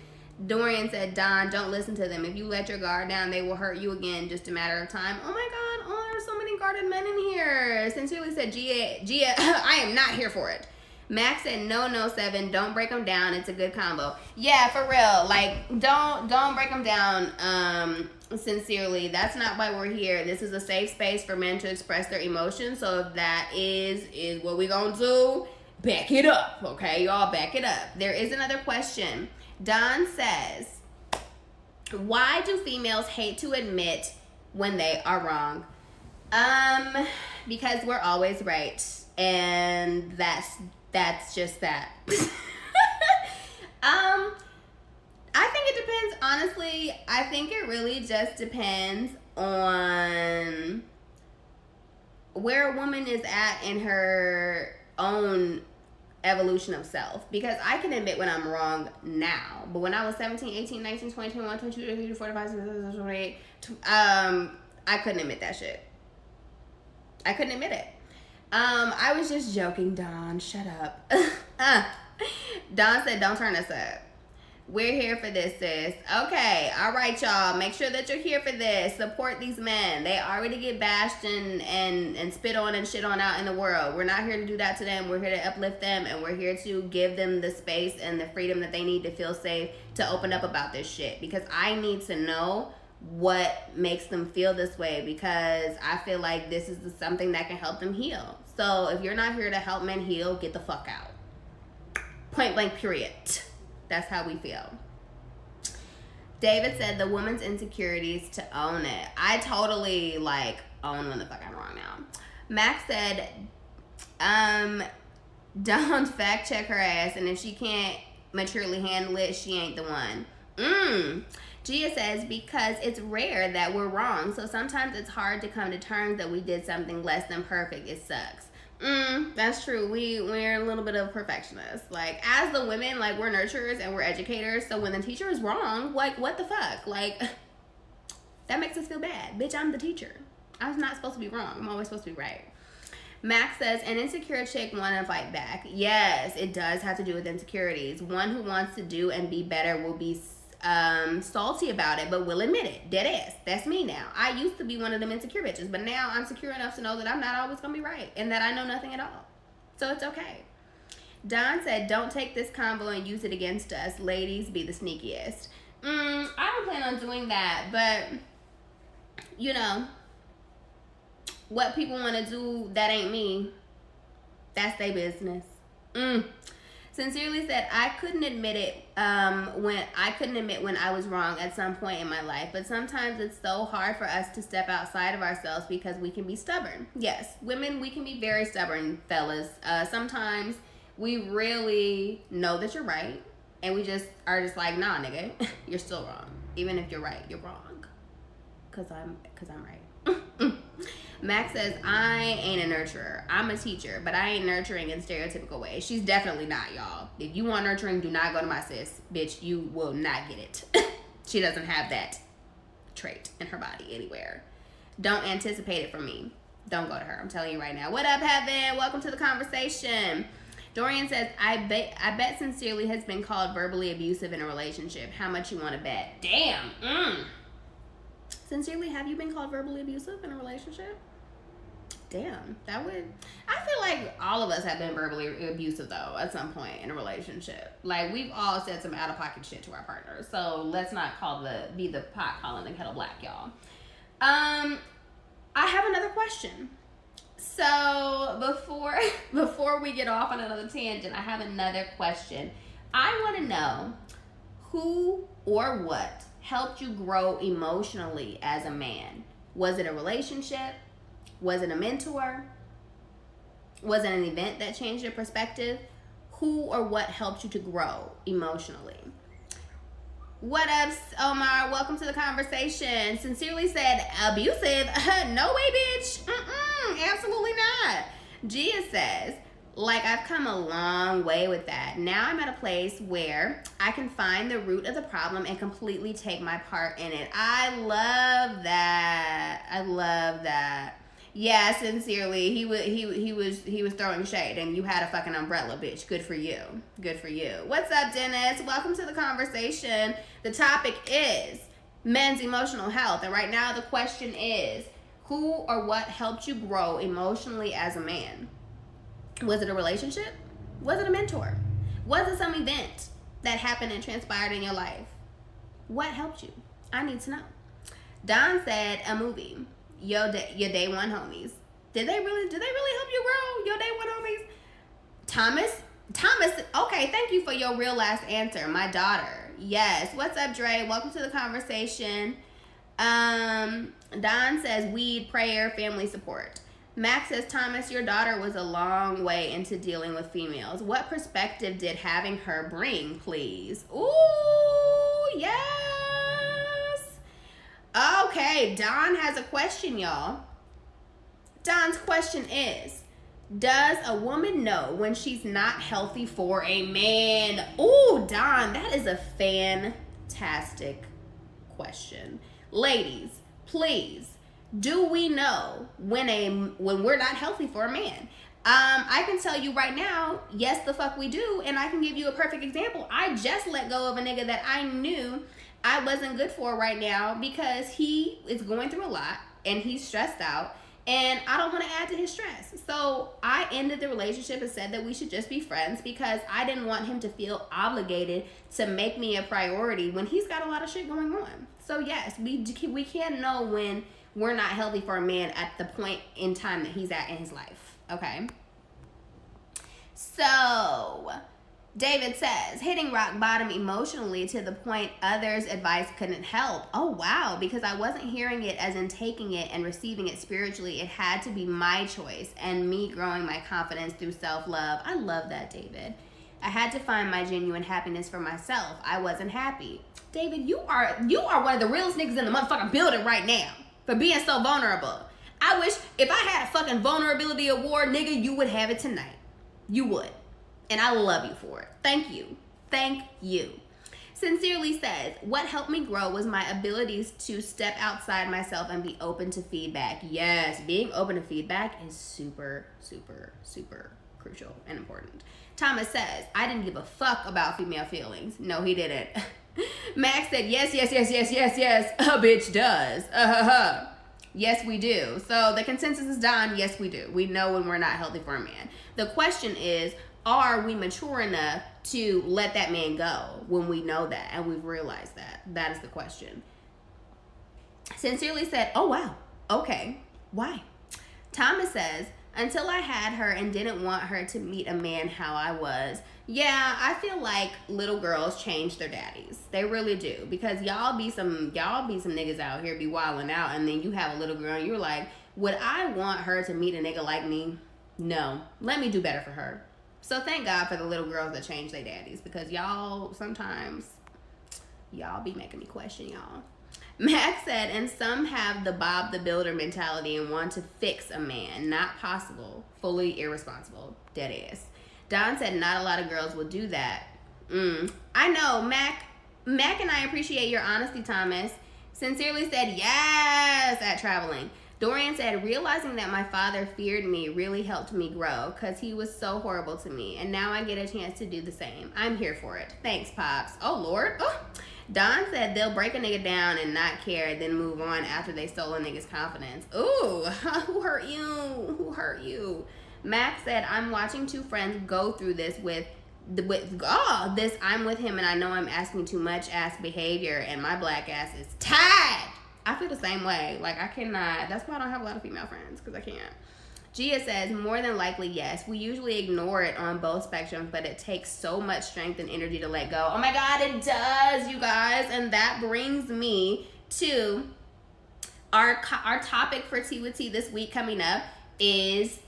Dorian said, Don, don't listen to them. If you let your guard down, they will hurt you again. Just a matter of time. Oh my God. Oh, there are so many guarded men in here. Sincerely said, Gia, I am not here for it. Max said, no, 7, don't break them down. It's a good combo. Yeah, for real. Like, don't break them down. Sincerely, that's not why we're here. This is a safe space for men to express their emotions. So if that is what we gonna do, back it up. Okay, y'all, back it up. There is another question. Don says, why do females hate to admit when they are wrong? Because we're always right. And that's just that. I think it depends. Honestly, I think it really just depends on where a woman is at in her own evolution of self. Because I can admit when I'm wrong now. But when I was 17, 18, 19, 20, 21, 22, 23, 45, 26, 28, I couldn't admit that shit. I couldn't admit it. I was just joking, Dawn. Shut up. Dawn said, don't turn us up. We're here for this, sis. Okay, all right, y'all. Make sure that you're here for this. Support these men. They already get bashed and spit on and shit on out in the world. We're not here to do that to them. We're here to uplift them, and we're here to give them the space and the freedom that they need to feel safe to open up about this shit. Because I need to know what makes them feel this way, because I feel like this is something that can help them heal. So if you're not here to help men heal, get the fuck out. Point blank, period. That's how we feel. David said the woman's insecurities to own it. I totally own when the fuck I'm wrong now. Max said, don't fact check her ass, and if she can't maturely handle it, she ain't the one. Gia says, because it's rare that we're wrong, so sometimes it's hard to come to terms that we did something less than perfect. It sucks. That's true. We're a little bit of perfectionists. As the women, we're nurturers and we're educators. So when the teacher is wrong, what the fuck? That makes us feel bad. Bitch, I'm the teacher. I was not supposed to be wrong. I'm always supposed to be right. Max says, an insecure chick want to fight back. Yes, it does have to do with insecurities. One who wants to do and be better will be salty about it, but will admit it. Dead ass. That's me now. I used to be one of them insecure bitches, but now I'm secure enough to know that I'm not always gonna be right and that I know nothing at all. So it's okay. Don said, don't take this convo and use it against us. Ladies, be the sneakiest. I don't plan on doing that, but what people want to do, that ain't me. That's their business. Sincerely said, I couldn't admit it when I was wrong at some point in my life, but sometimes it's so hard for us to step outside of ourselves because we can be stubborn. Yes, women, we can be very stubborn, fellas. Sometimes we really know that you're right, and we just are just like, nah, nigga, you're still wrong. Even if you're right, you're wrong. Cause I'm right. Max says, I ain't a nurturer. I'm a teacher, but I ain't nurturing in stereotypical ways. She's definitely not, y'all. If you want nurturing, do not go to my sis. Bitch, you will not get it. She doesn't have that trait in her body anywhere. Don't anticipate it from me. Don't go to her. I'm telling you right now. What up, Heaven? Welcome to the conversation. Dorian says, I bet Sincerely has been called verbally abusive in a relationship. How much you want to bet? Damn. Sincerely, have you been called verbally abusive in a relationship? Damn, I feel like all of us have been verbally abusive though at some point in a relationship. We've all said some out of pocket shit to our partners. So let's not be the pot calling the kettle black, y'all. I have another question. So before we get off on another tangent, I have another question. I want to know who or what helped you grow emotionally as a man. Was it a relationship? Was it a mentor? Was it an event that changed your perspective? Who or what helped you to grow emotionally? What up, Omar? Welcome to the conversation. Sincerely said, abusive? No way, bitch. Absolutely not. Gia says, I've come a long way with that. Now I'm at a place where I can find the root of the problem and completely take my part in it. I love that. Yeah, Sincerely, he was throwing shade, and you had a fucking umbrella, bitch. Good for you. What's up, Dennis? Welcome to the conversation. The topic is men's emotional health, and right now the question is, who or what helped you grow emotionally as a man? Was it a relationship? Was it a mentor? Was it some event that happened and transpired in your life? What helped you? I need to know. Don said a movie. Your day one homies. Did they really help you grow? Your day one homies? Thomas, okay, thank you for your real last answer. My daughter. Yes. What's up, Dre? Welcome to the conversation. Don says weed, prayer, family support. Max says, Thomas, your daughter was a long way into dealing with females. What perspective did having her bring, please? Ooh, yes. Okay, Don has a question, y'all. Don's question is, does a woman know when she's not healthy for a man? Ooh, Don, that is a fantastic question. Ladies, please Do we know when we're not healthy for a man? I can tell you right now, yes, the fuck we do, and I can give you a perfect example. I just let go of a nigga that I knew I wasn't good for right now because he is going through a lot and he's stressed out, and I don't want to add to his stress. So I ended the relationship and said that we should just be friends because I didn't want him to feel obligated to make me a priority when he's got a lot of shit going on. So yes, we can know when we're not healthy for a man at the point in time that he's at in his life. Okay. So David says, hitting rock bottom emotionally to the point others' advice couldn't help. Oh, wow. Because I wasn't hearing it as in taking it and receiving it spiritually. It had to be my choice and me growing my confidence through self-love. I love that, David. I had to find my genuine happiness for myself. I wasn't happy. David, you are one of the realest niggas in the motherfucking building right now for being so vulnerable. I wish if I had a fucking vulnerability award, nigga, you would have it tonight. You would. And I love you for it. Thank you. Thank you. Sincerely says, what helped me grow was my abilities to step outside myself and be open to feedback. Yes, being open to feedback is super, super, super crucial and important. Thomas says, I didn't give a fuck about female feelings. No, he didn't. Max said, yes, yes, yes, yes, yes, yes. A bitch does. Yes, we do. So the consensus is done. Yes, we do. We know when we're not healthy for a man. The question is, are we mature enough to let that man go when we know that and we've realized that? That is the question. Sincerely said, oh, wow. Okay. Why? Thomas says, until I had her and didn't want her to meet a man how I was. Yeah, I feel like little girls change their daddies. They really do. Because y'all be some niggas out here be wilding out, and then you have a little girl and you're like, would I want her to meet a nigga like me? No. Let me do better for her. So thank God for the little girls that change their daddies, because y'all be making me question y'all. Max said, and some have the Bob the Builder mentality and want to fix a man. Not possible. Fully irresponsible. Dead ass. Don said, not a lot of girls will do that. I know, Mac and I appreciate your honesty, Thomas. Sincerely said, yes, at traveling. Dorian said, realizing that my father feared me really helped me grow because he was so horrible to me. And now I get a chance to do the same. I'm here for it. Thanks, Pops. Oh, Lord. Oh. Don said they'll break a nigga down and not care, then move on after they stole a nigga's confidence. Ooh, who hurt you? Who hurt you? Max said, I'm watching two friends go through this I'm with him and I know I'm asking too much ass behavior and my black ass is tired. I feel the same way. Like, I cannot. That's why I don't have a lot of female friends, because I can't. Gia says, more than likely, yes. We usually ignore it on both spectrums, but it takes so much strength and energy to let go. Oh my God, it does, you guys. And that brings me to our topic for Tea with Tea this week coming up is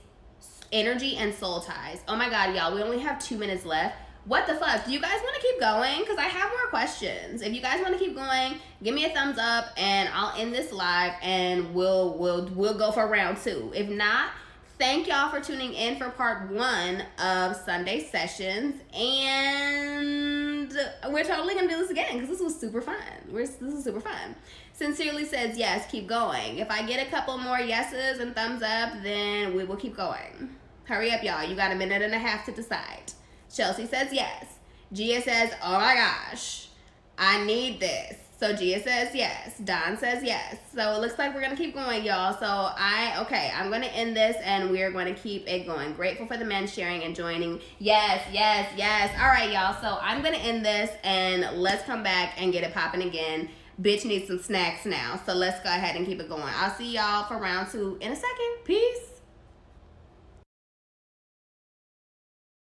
energy and soul ties. Oh my God, y'all, we only have 2 minutes left. What the fuck? Do you guys want to keep going? Because I have more questions. If you guys want to keep going, give me a thumbs up and I'll end this live and we'll go for round 2. If not, thank y'all for tuning in for part 1 of Sunday Sessions. And we're totally going to do this again because this was super fun. This is super fun. Sincerely says, yes, keep going. If I get a couple more yeses and thumbs up, then we will keep going. Hurry up, y'all. You got a minute and a half to decide. Chelsea says yes. Gia says, oh my gosh, I need this. So Gia says yes. Don says yes. So it looks like we're going to keep going, y'all. So I'm going to end this and we're going to keep it going. Grateful for the men sharing and joining. Yes, yes, yes. All right, y'all. So I'm going to end this and let's come back and get it popping again. Bitch needs some snacks now. So let's go ahead and keep it going. I'll see y'all for round 2 in a second. Peace.